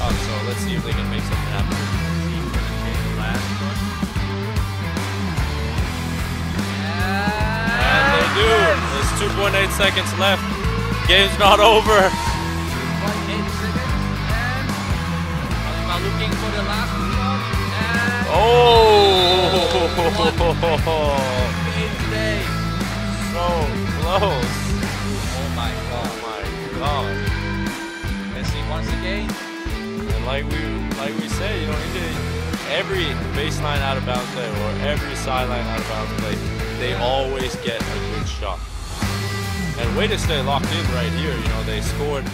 So let's see if they can make something happen. And they do. There's 2.8 seconds left. Game's not over. 2.8 seconds, and Alima looking for the last shot, and game today. So close. Oh my god. Oh my god. Messi once again. And like we say, you know, every baseline out of bounds play or every sideline out of bounds play, they always get a good shot. And way to stay locked in right here. You know, they scored.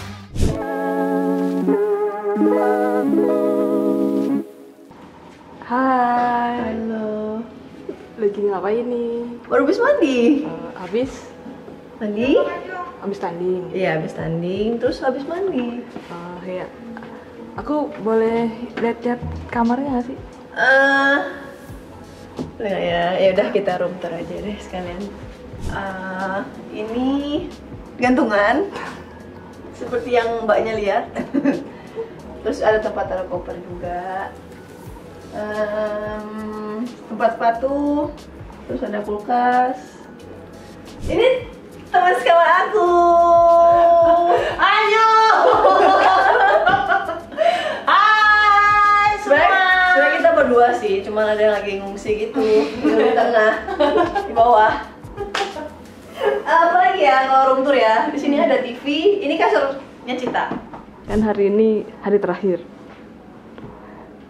Hai. Halo. Lagi ngapain nih? Baru habis mandi. Habis Mandi? habis tanding. Iya, habis tanding terus habis mandi. Ya. Aku boleh lihat-lihat kamarnya nggak sih? Ya udah kita room tour aja deh sekalian. Ini gantungan seperti yang mbaknya lihat. Terus ada tempat taruh koper juga. Tempat sepatu. Terus ada kulkas. Ini teman sekamar aku. Ayo. Hai semua. Sebenarnya kita berdua sih, cuman ada yang lagi ngungsi gitu di tengah, di bawah. Apa lagi ya kalau room tour ya? Di sini ada TV. Ini kasurnya Cita. Kan hari ini hari terakhir.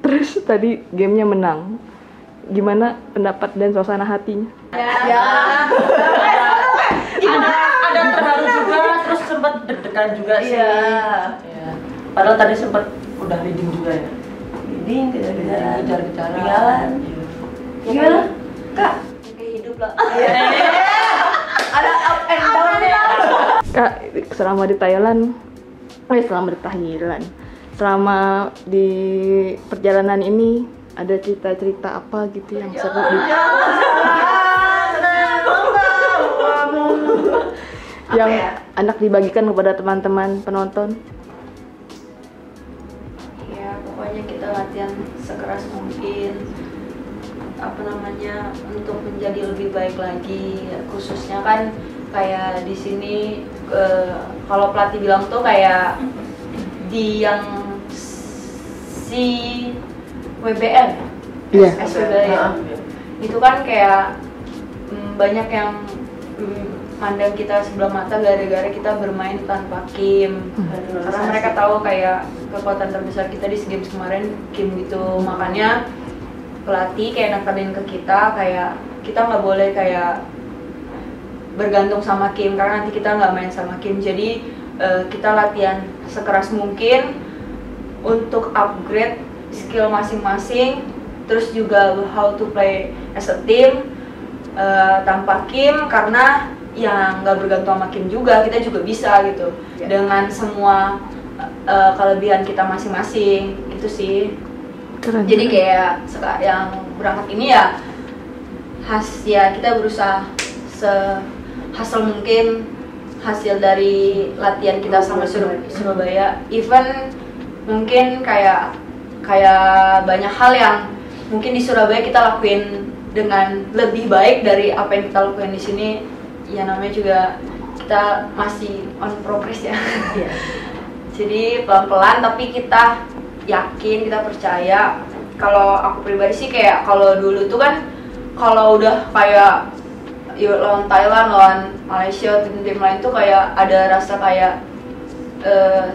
Terus tadi gamenya menang. Gimana pendapat dan suasana hatinya? Ya. Ada terharu juga, terus sempat deg-degan juga sih. Iya. Ya. Padahal tadi sempat udah leading juga ya. Leading, kejar-kejaran. Kejar-kejaran. Ketinggalan. Iya. Gimana? Kak? Kayak hidup lah. Iya. Ada up and down-nya. Kak, selama di Thailand, selama di perjalanan ini ada cerita-cerita apa gitu yang seru yang anak dibagikan kepada teman-teman penonton? Ya pokoknya kita latihan sekeras mungkin untuk menjadi lebih baik lagi, khususnya kan kayak di sini kalau pelatih bilang tuh kayak di yang si WBL Iya. SWBL ya. Itu kan kayak banyak yang mandang kita sebelah mata gara-gara kita bermain tanpa Kim. Karena mereka tahu kayak kekuatan terbesar kita di SEA Games kemarin Kim gitu. Makanya pelatih kayak nekenin ke kita kayak kita nggak boleh kayak bergantung sama Kim karena nanti kita nggak main sama Kim. Jadi kita latihan sekeras mungkin untuk upgrade skill masing-masing, terus juga how to play as a team tanpa Kim, karena ya nggak bergantung sama Kim juga, kita juga bisa gitu dengan semua kelebihan kita masing-masing gitu sih. Keren. Jadi kayak yang berangkat ini ya kita berusaha sehasil mungkin hasil dari latihan kita sama Surabaya. Even mungkin kayak banyak hal yang mungkin di Surabaya kita lakuin dengan lebih baik dari apa yang kita lakuin di sini. Ya namanya juga kita masih on progress ya. Iya. Jadi pelan-pelan tapi kita yakin, kita percaya. Kalau aku pribadi sih kayak kalau dulu tuh kan kalau udah kayak lawan Thailand, lawan Malaysia, tim-tim lain tuh kayak ada rasa kayak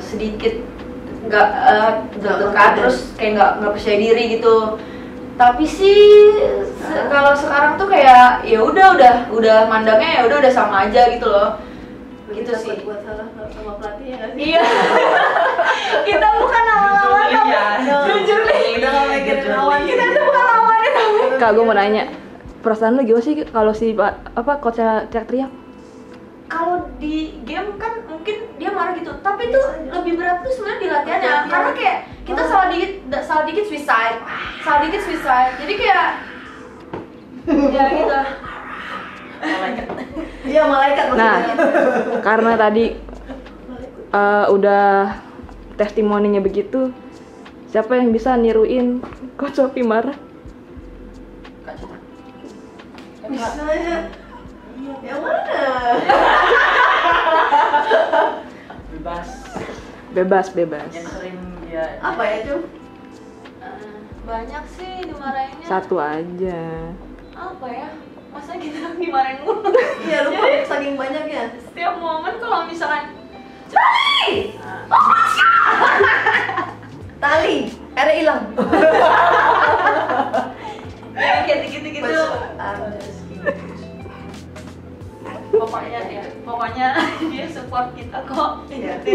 sedikit nggak dekat, terus kayak nggak percaya diri gitu. Tapi sih kalau sekarang tuh kayak ya udah mandangnya ya udah sama aja gitu loh. Gitu sih. Buat salah sama pelatihnya nggak sih? Iya. Kita bukan lawan-lawan. Iya. Jujur nih. Udah nggak mikirin lawan. Kita tuh bukan lawannya tapi. Kak, gue mau nanya, perasaan lu gimana sih kalau si coachnya teriak-teriak? Kalau di game kan mungkin dia marah gitu, tapi tuh lebih berat tuh sebenarnya di latihannya. Karena kayak kita salah dikit suicide. Jadi kayak ya gitu. Iya, malaikat Nah, maksudnya. karena tadi udah testimoninya begitu, Siapa yang bisa niruin Coach Sophie marah? Misalnya yang mana? Bebas. Bebas. Yang sering dia. Apa ya, Cum? Banyak sih dimarahinnya. Satu aja. Apa ya? Masa kita dimarahin mulu? Iya, lupa saking banyaknya. Setiap momen kalau misalkan Tali, airnya hilang. ya kayak gitu-gitu. Pokoknya dia support kita kok. Iya.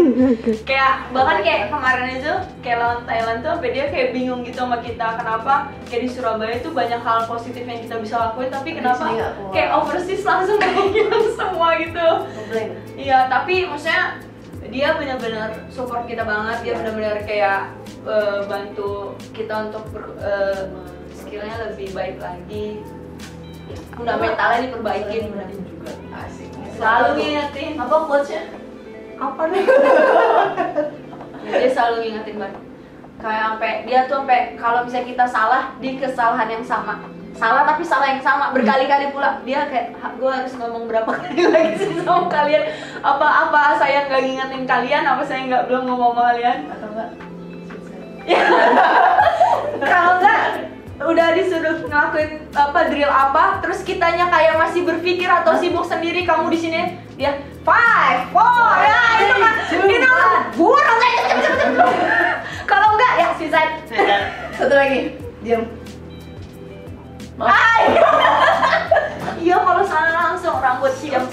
Kayak bahkan kayak kemarin itu kayak lawan Thailand tuh sampai dia kayak bingung gitu sama kita, kenapa kayak di Surabaya tuh banyak hal positif yang kita bisa lakuin tapi kenapa sini nggak keluar. kayak overseas langsung kayak hilang semua gitu. Blank. Iya, tapi maksudnya dia benar-benar support kita banget, dia benar-benar kayak bantu kita untuk skillnya lebih baik lagi. Fundamentalnya diperbaikin juga. Asik. selalu ngingetin. Apa quotes-nya? Apa nih? Dia selalu ngingetin banget. Kayak sampai dia tuh sampai kalau misalnya kita salah di kesalahan yang sama, salah tapi salah yang sama berkali-kali pula, dia kayak gue harus ngomong berapa kali lagi sih sama kalian, apa saya nggak ngingetin kalian, apa saya nggak belum ngomong sama kalian, Atau enggak? kalau nggak udah disuruh ngelakuin drill apa, terus kitanya kayak masih berpikir atau sibuk sendiri, kamu di sini dia 5, 4, ya itu kan itu burung cepet. Kalau enggak ya suicide. Satu lagi, diam. Iya kalau salah langsung rambut siap.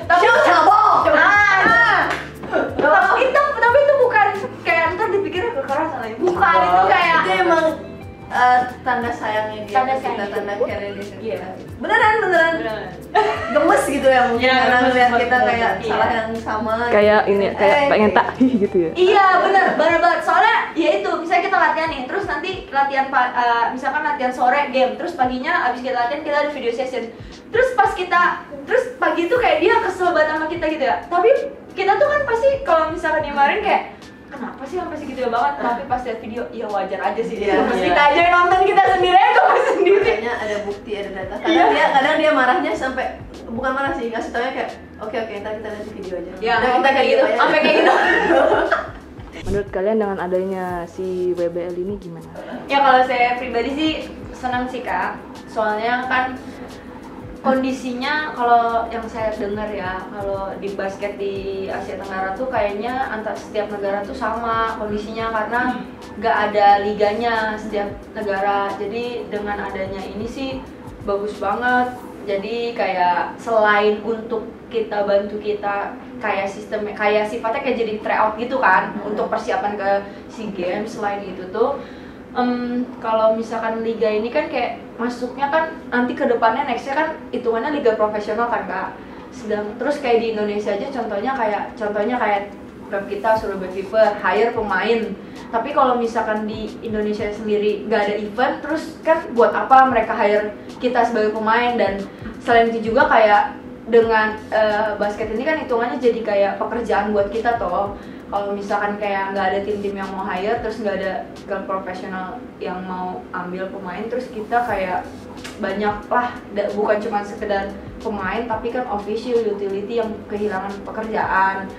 Tapi tapi itu bukan kayak ntar dipikir kekerasan lagi. Bukan, itu kayak Itu emang tanda sayangnya dia, Tanda ke sayang kita, tanda dia. care dia. Iya. Beneran. Gemes gitu ya mungkin Iya, karena gemes ngeliat banget. kita kayak Iya. salah yang sama. Kayak ini kayak pengen gitu. tak gitu ya. Iya benar banget. Soalnya ya itu misalnya kita latihan nih, terus nanti latihan misalkan latihan sore game, terus paginya abis kita latihan kita ada video session. Terus pagi itu kayak dia kesel banget sama kita gitu ya. Tapi kita tuh kan pasti kalau misalkan dimarahin kayak kenapa sih sampai segitu banget, tapi pas lihat video ya wajar aja sih. Iya, Terus iya. kita aja yang nonton kita sendiri aja kok sendiri. Kayaknya ada bukti, ada data. Iya. Kadang dia marahnya sampai bukan marah sih, kasih taunya kayak oke ntar kita lihat di video aja. Ya, Udah, kita kayak gitu aja. sampai kayak gitu. Menurut kalian dengan adanya si WBL ini gimana? Ya kalau saya pribadi sih senang sih Kak. Soalnya kan kondisinya kalau yang saya dengar ya, kalau di basket di Asia Tenggara tuh kayaknya antar setiap negara tuh sama kondisinya karena nggak ada liganya setiap negara. Jadi dengan adanya ini sih bagus banget. Jadi kayak selain untuk kita bantu kita kayak sistemnya kayak sifatnya kayak jadi tryout gitu kan untuk persiapan ke SEA Games. Selain itu tuh kalau misalkan liga ini kan kayak masuknya kan nanti ke depannya nextnya kan hitungannya liga profesional kan Kak. Terus kayak di Indonesia aja contohnya kayak klub kita Surabaya Fever hire pemain. Tapi kalau misalkan di Indonesia sendiri nggak ada event, terus kan buat apa mereka hire kita sebagai pemain? Dan selain itu juga kayak dengan basket ini kan hitungannya jadi kayak pekerjaan buat kita toh. Kalau misalkan kayak nggak ada tim-tim yang mau hire, terus nggak ada klub profesional yang mau ambil pemain, terus kita kayak banyak lah, bukan cuma sekedar pemain, tapi kan official, utility yang kehilangan pekerjaan.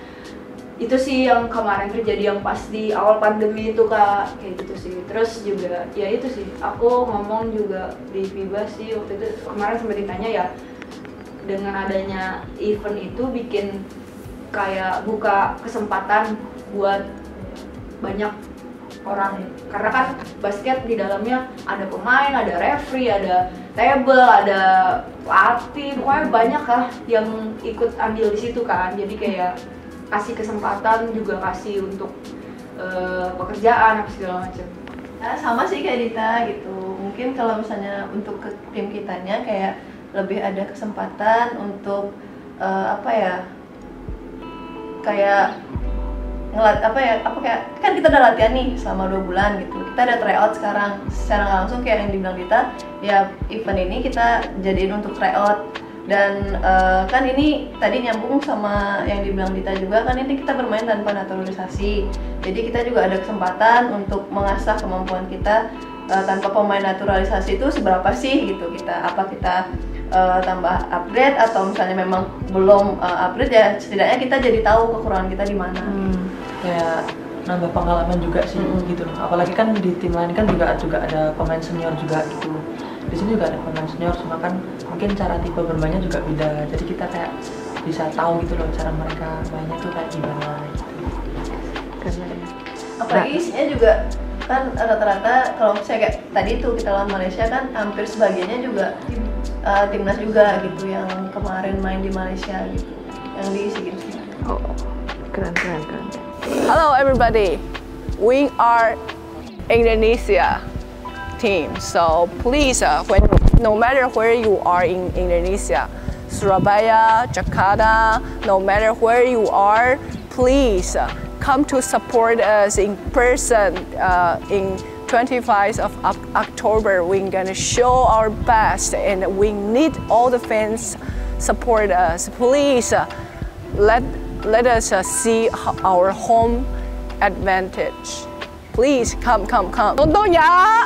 Itu sih yang kemarin terjadi yang pas di awal pandemi itu Kak, kayak gitu sih. Terus juga ya itu sih, aku ngomong juga di FIBA sih waktu itu kemarin sempat ditanya ya, dengan adanya event itu bikin kayak buka kesempatan buat banyak orang, karena kan basket di dalamnya ada pemain, ada referee, ada table, ada pelatih, pokoknya banyak lah yang ikut andil di situ kan. Jadi kayak kasih kesempatan juga kasih untuk pekerjaan apa segala macam. Nah, sama sih kayak Dita gitu. Mungkin kalau misalnya untuk ke tim kitanya kayak lebih ada kesempatan untuk kayak kayak kan kita udah latihan nih selama 2 bulan gitu. Kita ada tryout sekarang secara nggak langsung kayak yang dibilang Dita, ya event ini kita jadiin untuk tryout Dan kan ini tadi nyambung sama yang dibilang Dita juga, kan ini kita bermain tanpa naturalisasi. Jadi kita juga ada kesempatan untuk mengasah kemampuan kita tanpa pemain naturalisasi itu seberapa sih gitu kita. Apa kita tambah upgrade atau misalnya memang belum upgrade, ya setidaknya kita jadi tahu kekurangan kita di mana. Kayak nambah pengalaman juga sih gitu loh. Apalagi kan di tim lain kan juga ada pemain senior juga gitu. Di sini juga ada pemain senior, cuma kan mungkin cara tipe bermainnya juga beda. Jadi kita kayak bisa tahu gitu loh cara mereka mainnya tuh kayak gimana gitu. Apalagi isinya juga kan rata-rata kalau saya kayak tadi tuh kita lawan Malaysia kan hampir sebagiannya juga timnas juga gitu yang kemarin main di Malaysia gitu, yang di SEA Games. Oh, keren. Hello everybody, we are Indonesia team. So please, no matter where you are in Indonesia, Surabaya, Jakarta, no matter where you are, please come to support us in person in 25th of October. We're gonna show our best, and we need all the fans support us. Please let us see our home advantage. Please come. Nonton ya!